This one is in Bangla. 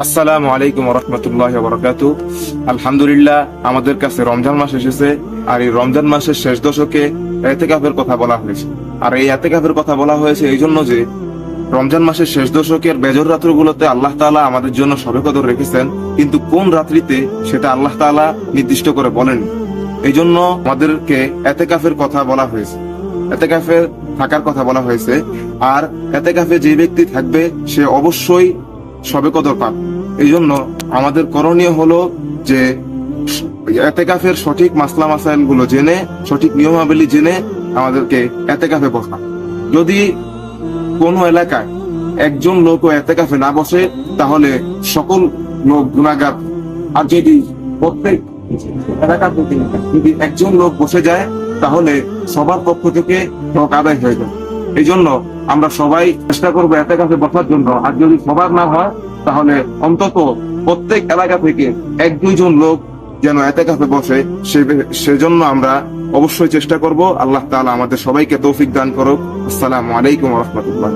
আসসালামু আলাইকুম রহমতুল্লাহ বরকাতু। আলহামদুলিল্লাহ, আমাদের কাছে রমজান মাস এসেছে। আর এই রমজান মাসের শেষ দশকে এতেকাফের কথা বলা হয়েছে। আর এই এতেকাফের কথা বলা হয়েছে এই জন্য যে রমজান মাসের শেষ দশকের বেজর রাত্রগুলোতে আল্লাহ তাআলা আমাদের জন্য শবে কদর রেখেছেন, কিন্তু কোন রাত্রিতে সেটা আল্লাহ তাআলা নির্দিষ্ট করে বলেননি। এই জন্য আমাদেরকে এতেকাফের কথা বলা হয়েছে, এতেকাফে থাকার কথা বলা হয়েছে। আর এতেকাফে যে ব্যক্তি থাকবে সে অবশ্যই শবে কদর পাবে। এই জন্য আমাদের করণীয় হলো যে এতেকাফের সঠিক মাসলা মাসাইল গুলো জেনে, সঠিক নিয়মাবলী জেনে আমাদেরকে এতেকাফে বসা। যদি কোন এলাকায় একজন লোকও এতেকাফে না বসে তাহলে সকল লোক গুনাহগার। আর যদি প্রত্যেক এলাকা থেকে যদি একজন লোক বসে যায় তাহলে সবার পক্ষ থেকে হক আদায় হয়ে যায়। এই জন্য আমরা সবাই চেষ্টা করবো এতেকাফে বসার জন্য। আর যদি সবার না হয় তাহলে অন্তত প্রত্যেক এলাকা থেকে এক দুইজন লোক যেন এতেকাফে বসে, সেজন্য আমরা অবশ্যই চেষ্টা করব। আল্লাহ তাআলা আমাদের সবাইকে তৌফিক দান করুক। আসসালামু আলাইকুম ওয়া রাহমাতুল্লাহ।